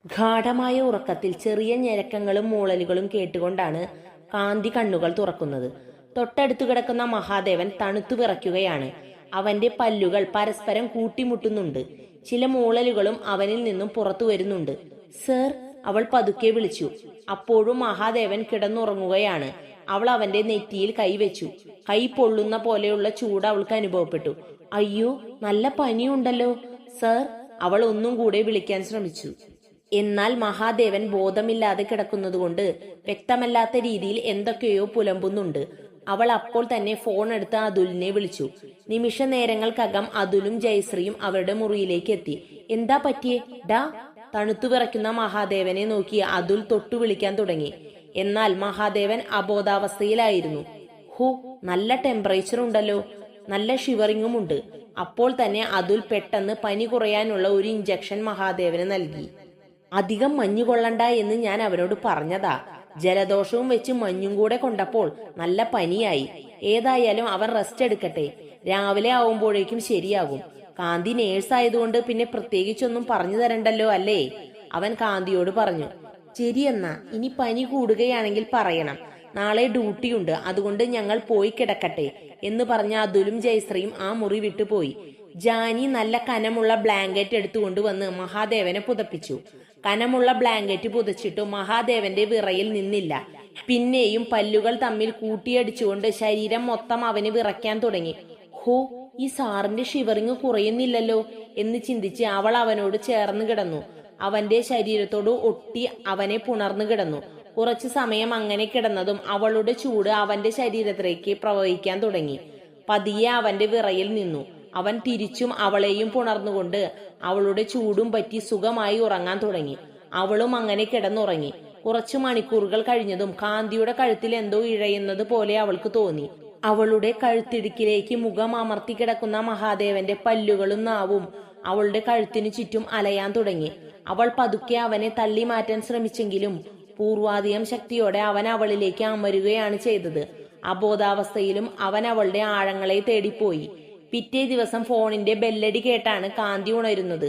ഗാഢമായ ഉറക്കത്തിൽ ചെറിയ ഞരക്കങ്ങളും മൂളലുകളും കേട്ടുകൊണ്ടാണ് കാന്തി കണ്ണുകൾ തുറക്കുന്നത്. തൊട്ടടുത്തു കിടക്കുന്ന മഹാദേവൻ തണുത്തു വിറയ്ക്കുകയാണ്. അവന്റെ പല്ലുകൾ പരസ്പരം കൂട്ടിമുട്ടുന്നുണ്ട്. ചില മൂളലുകളും അവനിൽ നിന്നും പുറത്തു വരുന്നുണ്ട്. സർ, അവൾ പതുക്കെ വിളിച്ചു. അപ്പോഴും മഹാദേവൻ കിടന്നുറങ്ങുകയാണ്. അവൾ അവന്റെ നെറ്റിയിൽ കൈവച്ചു. കൈ പൊള്ളുന്ന പോലെയുള്ള ചൂട് അവൾക്ക് അനുഭവപ്പെട്ടു. അയ്യോ, നല്ല പനിയുണ്ടല്ലോ സർ, അവൾ ഒന്നും കൂടെ വിളിക്കാൻ ശ്രമിച്ചു. എന്നാൽ മഹാദേവൻ ബോധമില്ലാതെ കിടക്കുന്നതുകൊണ്ട് വ്യക്തമല്ലാത്ത രീതിയിൽ എന്തൊക്കെയോ പുലമ്പുന്നുണ്ട്. അവൾ അപ്പോൾ തന്നെ ഫോൺ എടുത്ത് അതുലിനെ വിളിച്ചു. നിമിഷ നേരങ്ങൾക്കകം അതുലും ജയശ്രീയും അവരുടെ മുറിയിലേക്ക് എത്തി. എന്താ പറ്റിയേ ഡാ? തണുത്തു വിറയ്ക്കുന്ന മഹാദേവനെ നോക്കി അതുൽ തൊട്ടു വിളിക്കാൻ തുടങ്ങി. എന്നാൽ മഹാദേവൻ അബോധാവസ്ഥയിലായിരുന്നു. ഹോ, നല്ല ടെമ്പറേച്ചർ ഉണ്ടല്ലോ, നല്ല ഷിവറിങ്ങും ഉണ്ട്. അപ്പോൾ തന്നെ അതുൽ പെട്ടെന്ന് പനി കുറയാനുള്ള ഒരു ഇഞ്ചക്ഷൻ മഹാദേവന് നൽകി. അധികം മഞ്ഞു കൊള്ളണ്ട എന്ന് ഞാൻ അവനോട് പറഞ്ഞതാ. ജലദോഷവും വെച്ച് മഞ്ഞും കൂടെ കൊണ്ടപ്പോൾ നല്ല പനിയായി. ഏതായാലും അവൻ റെസ്റ്റ് എടുക്കട്ടെ, രാവിലെ ആവുമ്പോഴേക്കും ശരിയാകും. കാന്തി നേഴ്സ് ആയതുകൊണ്ട് പിന്നെ പ്രത്യേകിച്ചൊന്നും പറഞ്ഞു തരണ്ടല്ലോ അല്ലേ? അവൻ കാന്തിയോട് പറഞ്ഞു. ശരിയെന്നാ, ഇനി പനി കൂടുകയാണെങ്കിൽ പറയണം. നാളെ ഡ്യൂട്ടിയുണ്ട്, അതുകൊണ്ട് ഞങ്ങൾ പോയി കിടക്കട്ടെ എന്ന് പറഞ്ഞ അതുലും ജയശ്രീയും ആ മുറി വിട്ടുപോയി. ജാനി നല്ല കനമുള്ള ബ്ലാങ്കറ്റ് എടുത്തുകൊണ്ടുവന്ന് മഹാദേവനെ പുതപ്പിച്ചു. കനമുള്ള ബ്ലാങ്കറ്റ് പുതച്ചിട്ടു മഹാദേവന്റെ വിറയിൽ നിന്നില്ല. പിന്നെയും പല്ലുകൾ തമ്മിൽ കൂട്ടിയടിച്ചുകൊണ്ട് ശരീരം മൊത്തം അവന് വിറയ്ക്കാൻ തുടങ്ങി. ഹോ, ഈ സാറിന്റെ ഷിവറിങ് കുറയുന്നില്ലല്ലോ എന്ന് ചിന്തിച്ച് അവൾ അവനോട് ചേർന്ന് കിടന്നു. അവന്റെ ശരീരത്തോട് ഒട്ടി അവനെ പുണർന്നു കിടന്നു. കുറച്ചു സമയം അങ്ങനെ കിടന്നതും അവളുടെ ചൂട് അവന്റെ ശരീരത്തിലേക്ക് പ്രവഹിക്കാൻ തുടങ്ങി. പതിയെ അവന്റെ വിറയിൽ നിന്നു. അവൻ തിരിച്ചും അവളെയും പുണർന്നുകൊണ്ട് അവളുടെ ചൂടും പറ്റി സുഖമായി ഉറങ്ങാൻ തുടങ്ങി. അവളും അങ്ങനെ കിടന്നുറങ്ങി. കുറച്ചു മണിക്കൂറുകൾ കഴിഞ്ഞതും കാന്തിയുടെ കഴുത്തിൽ എന്തോ ഇഴയുന്നത് പോലെ അവൾക്ക് തോന്നി. അവളുടെ കഴുത്തിടുക്കിലേക്ക് മുഖം അമർത്തി കിടക്കുന്ന മഹാദേവന്റെ പല്ലുകളും നാവും അവളുടെ കഴുത്തിനു ചുറ്റും അലയാൻ തുടങ്ങി. അവൾ പതുക്കെ അവനെ തള്ളി മാറ്റാൻ ശ്രമിച്ചെങ്കിലും പൂർവാധികം ശക്തിയോടെ അവൻ അവളിലേക്ക് അമരുകയാണ് ചെയ്തത്. അബോധാവസ്ഥയിലും അവൻ അവളുടെ ആഴങ്ങളെ തേടിപ്പോയി. പിറ്റേ ദിവസം ഫോണിന്റെ ബെല്ലടി കേട്ടാണ് കാന്തി ഉണരുന്നത്.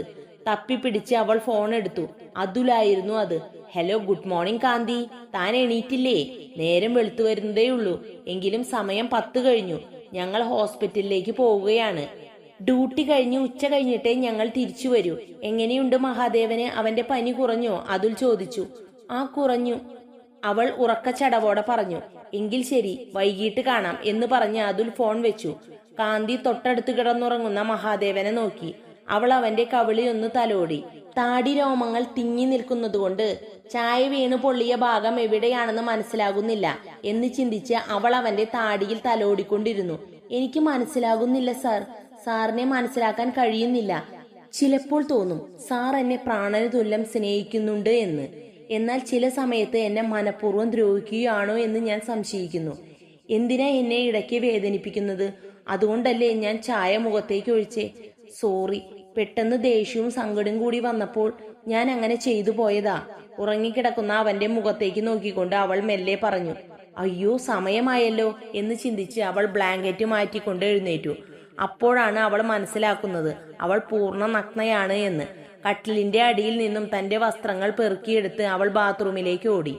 തപ്പിപ്പിടിച്ച് അവൾ ഫോൺ എടുത്തു. അതുലായിരുന്നു അത്. ഹലോ, ഗുഡ് മോർണിംഗ് കാന്തി, താൻ എണീറ്റില്ലേ? നേരം വെളുത്തു വരുന്നതേയുള്ളൂ, എങ്കിലും സമയം 10 കഴിഞ്ഞു. ഞങ്ങൾ ഹോസ്പിറ്റലിലേക്ക് പോവുകയാണ്. ഡ്യൂട്ടി കഴിഞ്ഞ് ഉച്ച കഴിഞ്ഞിട്ടേ ഞങ്ങൾ തിരിച്ചു വരൂ. എങ്ങനെയുണ്ട് മഹാദേവന്? അവന്റെ പനി കുറഞ്ഞോ? അതുൽ ചോദിച്ചു. ആ, കുറഞ്ഞു, അവൾ ഉറക്കച്ചടവോടെ പറഞ്ഞു. എങ്കിൽ ശരി, വൈകിട്ട് കാണാം എന്ന് പറഞ്ഞ് അതുൽ ഫോൺ വെച്ചു. കാന്തി തൊട്ടടുത്ത് കിടന്നുറങ്ങുന്ന മഹാദേവനെ നോക്കി. അവൾ അവന്റെ കവിളി ഒന്ന് തലോടി. താടി രോമങ്ങൾ തിങ്ങി നിൽക്കുന്നതുകൊണ്ട് ചായ വീണ് പൊള്ളിയ ഭാഗം എവിടെയാണെന്ന് മനസ്സിലാകുന്നില്ല എന്ന് ചിന്തിച്ച് അവൾ അവന്റെ താടിയിൽ തലോടിക്കൊണ്ടിരുന്നു. എനിക്ക് മനസ്സിലാകുന്നില്ല സാർ, സാറിനെ മനസ്സിലാക്കാൻ കഴിയുന്നില്ല. ചിലപ്പോൾ തോന്നും സാർ എന്നെ പ്രാണന് തുല്യം സ്നേഹിക്കുന്നുണ്ട് എന്ന്. എന്നാൽ ചില സമയത്ത് എന്നെ മനഃപൂർവ്വം ദ്രോഹിക്കുകയാണോ എന്ന് ഞാൻ സംശയിക്കുന്നു. എന്തിനാ എന്നെ ഇടയ്ക്ക് വേദനിപ്പിക്കുന്നത്? അതുകൊണ്ടല്ലേ ഞാൻ ചായ മുഖത്തേക്ക് ഒഴിച്ചേ. സോറി, പെട്ടെന്ന് ദേഷ്യവും സങ്കടവും കൂടി വന്നപ്പോൾ ഞാൻ അങ്ങനെ ചെയ്തു പോയതാ. ഉറങ്ങിക്കിടക്കുന്ന അവന്റെ മുഖത്തേക്ക് നോക്കിക്കൊണ്ട് അവൾ മെല്ലെ പറഞ്ഞു. അയ്യോ, സമയമായല്ലോ എന്ന് ചിന്തിച്ച് അവൾ ബ്ലാങ്കറ്റ് മാറ്റിക്കൊണ്ട് എഴുന്നേറ്റു. അപ്പോഴാണ് അവൾ മനസ്സിലാക്കുന്നത് അവൾ പൂർണ്ണ നഗ്നയാണ് എന്ന്. കട്ടിലിന്റെ അടിയിൽ നിന്നും തന്റെ വസ്ത്രങ്ങൾ പെറുക്കിയെടുത്ത് അവൾ ബാത്റൂമിലേക്ക് ഓടി.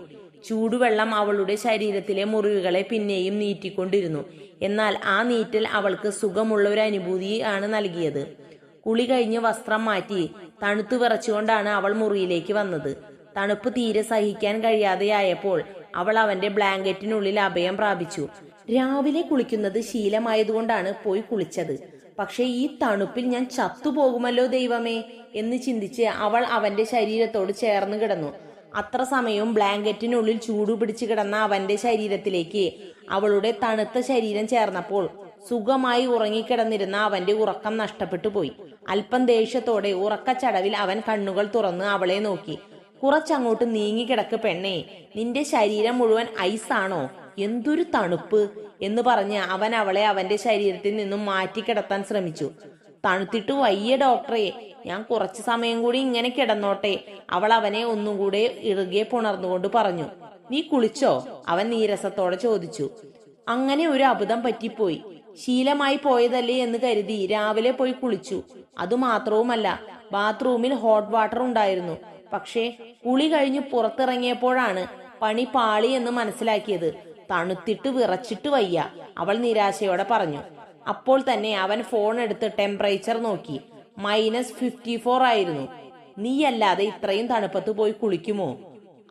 ചൂടുവെള്ളം അവളുടെ ശരീരത്തിലെ മുറിവുകളെ പിന്നെയും നീറ്റിക്കൊണ്ടിരുന്നു. എന്നാൽ ആ നീറ്റൽ അവൾക്ക് സുഖമുള്ള ഒരു അനുഭൂതിയാണ് നൽകിയത്. കുളി കഴിഞ്ഞ് വസ്ത്രം മാറ്റി തണുത്തു വിറച്ചുകൊണ്ടാണ് അവൾ മുറിയിലേക്ക് വന്നത്. തണുപ്പ് തീരെ സഹിക്കാൻ കഴിയാതെയായപ്പോൾ അവൾ അവന്റെ ബ്ലാങ്കറ്റിനുള്ളിൽ അഭയം പ്രാപിച്ചു. രാവിലെ കുളിക്കുന്നത് ശീലമായതുകൊണ്ടാണ് പോയി കുളിച്ചത്. പക്ഷെ ഈ തണുപ്പിൽ ഞാൻ ചത്തുപോകുമല്ലോ ദൈവമേ എന്ന് ചിന്തിച്ച് അവൾ അവന്റെ ശരീരത്തോട് ചേർന്ന് കിടന്നു. അത്ര സമയവും ബ്ലാങ്കറ്റിനുള്ളിൽ ചൂടുപിടിച്ചു കിടന്ന അവന്റെ ശരീരത്തിലേക്ക് അവളുടെ തണുത്ത ശരീരം ചേർന്നപ്പോൾ സുഖമായി ഉറങ്ങിക്കിടന്നിരുന്ന അവന്റെ ഉറക്കം നഷ്ടപ്പെട്ടു പോയി. അല്പം ദേഷ്യത്തോടെ ഉറക്കച്ചടവിൽ അവൻ കണ്ണുകൾ തുറന്ന് അവളെ നോക്കി. കുറച്ചങ്ങോട്ട് നീങ്ങിക്കിടക്ക് പെണ്ണേ, നിന്റെ ശരീരം മുഴുവൻ ഐസാണോ? എന്തൊരു തണുപ്പ് എന്ന് പറഞ്ഞ് അവൻ അവളെ അവന്റെ ശരീരത്തിൽ നിന്നും മാറ്റിക്കിടത്താൻ ശ്രമിച്ചു. തണുത്തിട്ട് വയ്യ ഡോക്ടറെ, ഞാൻ കുറച്ചു സമയം കൂടി ഇങ്ങനെ കിടന്നോട്ടെ, അവൾ അവനെ ഒന്നുകൂടെ ഇറുകെ പുണർന്നുകൊണ്ട് പറഞ്ഞു. നീ കുളിച്ചോ? അവൻ നീരസത്തോടെ ചോദിച്ചു. അങ്ങനെ ഒരു അബദ്ധം പറ്റിപ്പോയി. ശീലമായി പോയതല്ലേ എന്ന് കരുതി രാവിലെ പോയി കുളിച്ചു. അതുമാത്രവുമല്ല, ബാത്റൂമിൽ ഹോട്ട് വാട്ടർ ഉണ്ടായിരുന്നു. പക്ഷേ കുളി കഴിഞ്ഞ് പുറത്തിറങ്ങിയപ്പോഴാണ് പണി പാളി എന്ന് മനസ്സിലാക്കിയത്. തണുത്തിട്ട് വിറച്ചിട്ട് വയ്യ, അവൾ നിരാശയോടെ പറഞ്ഞു. അപ്പോൾ തന്നെ അവൻ ഫോൺ എടുത്ത് ടെമ്പറേച്ചർ നോക്കി. -54 ആയിരുന്നു. നീയല്ലാതെ ഇത്രയും തണുപ്പത്ത് പോയി കുളിക്കുമോ?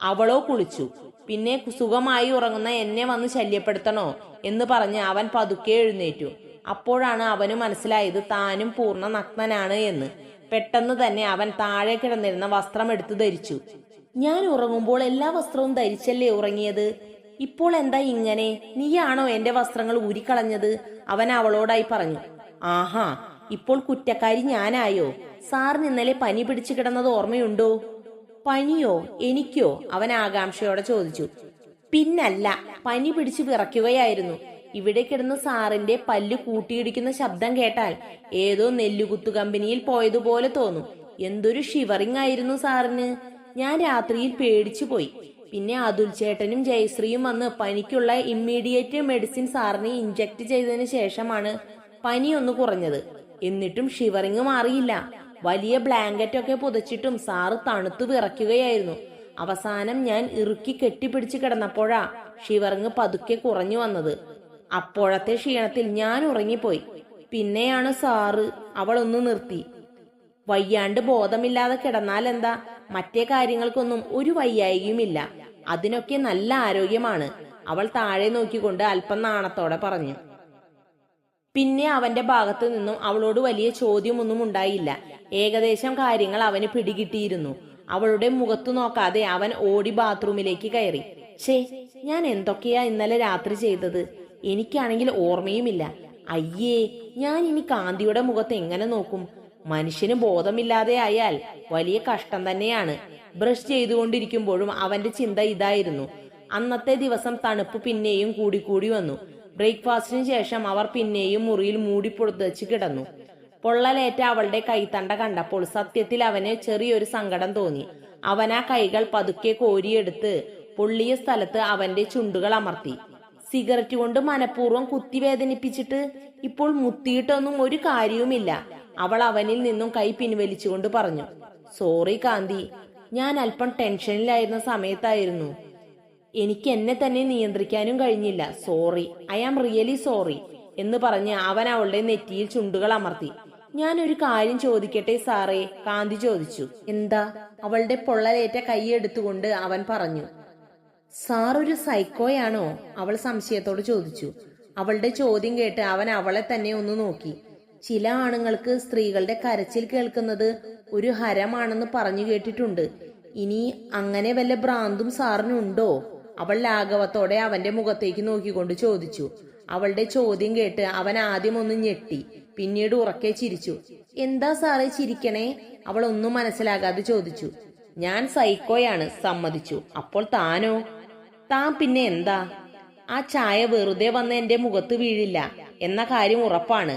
അവളോ കുളിച്ചു. പിന്നെ സുഖമായി ഉറങ്ങുന്ന എന്നെ വന്ന് ശല്യപ്പെടുത്തണോ എന്ന് പറഞ്ഞ് അവൻ പതുക്കെ എഴുന്നേറ്റു. അപ്പോഴാണ് അവന് മനസ്സിലായത് താനും പൂർണ്ണ നഗ്നനാണ് എന്ന്. പെട്ടെന്ന് തന്നെ അവൻ താഴെ കിടന്നിരുന്ന വസ്ത്രം എടുത്തു ധരിച്ചു. ഞാൻ ഉറങ്ങുമ്പോൾ എല്ലാ വസ്ത്രവും ധരിച്ചല്ലേ ഉറങ്ങിയത്, ഇപ്പോൾ എന്താ ഇങ്ങനെ? നീയാണോ എന്റെ വസ്ത്രങ്ങൾ ഊരിക്കളഞ്ഞത്? അവൻ അവളോടായി പറഞ്ഞു. ആഹാ, ഇപ്പോൾ കുറ്റക്കാരി ഞാനായോ? സാറിന് ഇന്നലെ പനി പിടിച്ചു കിടന്നത് ഓർമ്മയുണ്ടോ? പനിയോ? എനിക്കോ? അവൻ ആകാംക്ഷയോടെ ചോദിച്ചു. പിന്നല്ല, പനി പിടിച്ചു വിറയ്ക്കുകയായിരുന്നു. ഇവിടെ കിടന്ന് സാറിന്റെ പല്ല് കൂട്ടിയിടിക്കുന്ന ശബ്ദം കേട്ടാൽ ഏതോ നെല്ലുകുത്തു കമ്പനിയിൽ പോയതുപോലെ തോന്നും. എന്തൊരു ഷിവറിംഗ് ആയിരുന്നു സാറിന്. ഞാൻ രാത്രിയിൽ പേടിച്ചു പോയി. പിന്നെ അതുൽ ചേട്ടനും ജയശ്രീയും വന്ന് പനിക്കുള്ള ഇമ്മീഡിയറ്റ് മെഡിസിൻ സാറിന് ഇഞ്ചക്ട് ചെയ്തതിന് ശേഷമാണ് പനി ഒന്ന് കുറഞ്ഞത്. എന്നിട്ടും ഷിവറിങ് മാറിയില്ല. വലിയ ബ്ലാങ്കറ്റ് ഒക്കെ പുതച്ചിട്ടും സാറ് തണുത്തു വിറയ്ക്കുകയായിരുന്നു. അവസാനം ഞാൻ ഇറുക്കി കെട്ടിപ്പിടിച്ച് കിടന്നപ്പോഴാ ഷിവറിങ് പതുക്കെ കുറഞ്ഞു വന്നത്. അപ്പോഴത്തെ ക്ഷീണത്തിൽ ഞാൻ ഉറങ്ങിപ്പോയി. പിന്നെയാണ് സാറ്. അവൾ ഒന്ന് നിർത്തി. വയ്യാണ്ട് ബോധമില്ലാതെ കിടന്നാൽ എന്താ? മറ്റേ കാര്യങ്ങൾക്കൊന്നും ഒരു വയ്യായികയുമില്ല. അതിനൊക്കെ നല്ല ആരോഗ്യമാണ്. അവൾ താഴെ നോക്കിക്കൊണ്ട് അല്പം നാണത്തോടെ പറഞ്ഞു. പിന്നെ അവന്റെ ഭാഗത്തു നിന്നും അവളോട് വലിയ ചോദ്യമൊന്നും ഉണ്ടായില്ല. ഏകദേശം കാര്യങ്ങൾ അവന് പിടികിട്ടിയിരുന്നു. അവളുടെ മുഖത്തു നോക്കാതെ അവൻ ഓടി ബാത്റൂമിലേക്ക് കയറി. ഛേ, ഞാൻ എന്തൊക്കെയാ ഇന്നലെ രാത്രി ചെയ്തത്? എനിക്കാണെങ്കിൽ ഓർമ്മയുമില്ല. അയ്യേ, ഞാൻ ഇനി കാന്തിയുടെ മുഖത്ത് എങ്ങനെ നോക്കും? മനുഷ്യന് ബോധമില്ലാതെ ആയാൽ വലിയ കഷ്ടം തന്നെയാണ്. ബ്രഷ് ചെയ്തുകൊണ്ടിരിക്കുമ്പോഴും അവന്റെ ചിന്ത ഇതായിരുന്നു. അന്നത്തെ ദിവസം തണുപ്പ് പിന്നെയും കൂടിക്കൂടി വന്നു. ബ്രേക്ക്ഫാസ്റ്റിന് ശേഷം അവർ പിന്നെയും മുറിയിൽ മൂടിപ്പൊടുത്തച്ച് കിടന്നു. പൊള്ളലേറ്റ അവളുടെ കൈത്തണ്ട കണ്ടപ്പോൾ സത്യത്തിൽ അവന് ചെറിയൊരു സങ്കടം തോന്നി. അവൻ ആ കൈകൾ പതുക്കെ കോരിയെടുത്ത് പൊള്ളിയ സ്ഥലത്ത് അവന്റെ ചുണ്ടുകൾ അമർത്തി. സിഗരറ്റ് കൊണ്ട് മനഃപൂർവ്വം കുത്തി വേദനിപ്പിച്ചിട്ട് ഇപ്പോൾ മുത്തിയിട്ടൊന്നും ഒരു കാര്യവുമില്ല. അവൾ അവനിൽ നിന്നും കൈ പിൻവലിച്ചുകൊണ്ട് പറഞ്ഞു. സോറി കാന്തി, ഞാൻ അല്പം ടെൻഷനിലായിരുന്ന സമയത്തായിരുന്നു. എനിക്ക് എന്നെ തന്നെ നിയന്ത്രിക്കാനും കഴിഞ്ഞില്ല. Sorry, I am really sorry എന്ന് പറഞ്ഞ് അവൻ അവളുടെ നെറ്റിയിൽ ചുണ്ടുകൾ അമർത്തി. ഞാനൊരു കാര്യം ചോദിക്കട്ടെ സാറേ? കാന്തി ചോദിച്ചു. എന്താ? അവളുടെ പൊള്ളലേറ്റ കൈ എടുത്തുകൊണ്ട് അവൻ പറഞ്ഞു. സാർ ഒരു സൈക്കോയാണോ? അവൾ സംശയത്തോട് ചോദിച്ചു. അവളുടെ ചോദ്യം കേട്ട് അവൻ അവളെ തന്നെ ഒന്ന് നോക്കി. ചില ആണുങ്ങൾക്ക് സ്ത്രീകളുടെ കരച്ചിൽ കേൾക്കുന്നത് ഒരു ഹരമാണെന്ന് പറഞ്ഞു കേട്ടിട്ടുണ്ട്. ഇനി അങ്ങനെ വല്ല ഭ്രാന്തും സാറിനുണ്ടോ? അവൾ ലാഘവത്തോടെ അവന്റെ മുഖത്തേക്ക് നോക്കിക്കൊണ്ട് ചോദിച്ചു. അവളുടെ ചോദ്യം കേട്ട് അവൻ ആദ്യം ഒന്ന് ഞെട്ടി, പിന്നീട് ഉറക്കെ ചിരിച്ചു. എന്താ സാറേ ചിരിക്കണേ? അവൾ ഒന്നും മനസ്സിലാകാതെ ചോദിച്ചു. ഞാൻ സൈക്കോയാണ്, സമ്മതിച്ചു. അപ്പോൾ താനോ? താൻ പിന്നെ എന്താ? ആ ചായ വെറുതെ വന്ന് എന്റെ മുഖത്ത് വീഴില്ല എന്ന കാര്യം ഉറപ്പാണ്.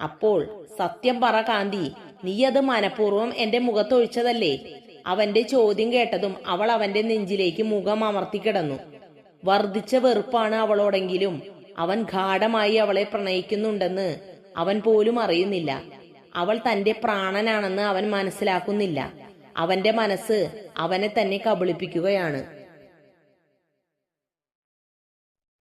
അപ്പോൾ സത്യം പറ കാന്തി, നീ അത് മനഃപൂർവ്വം എന്റെ മുഖത്തൊഴിച്ചതല്ലേ? അവന്റെ ചോദ്യം കേട്ടതും അവൾ അവന്റെ നെഞ്ചിലേക്ക് മുഖം അമർത്തി കിടന്നു. വർദ്ധിച്ച വെറുപ്പാണ് അവളോടെങ്കിലും അവൻ ഗാഢമായി അവളെ പ്രണയിക്കുന്നുണ്ടെന്ന് അവൻ പോലും അറിയുന്നില്ല. അവൾ തന്റെ പ്രാണനാണെന്ന് അവൻ മനസ്സിലാക്കുന്നില്ല. അവന്റെ മനസ്സ് അവനെ തന്നെ കബളിപ്പിക്കുകയാണ്.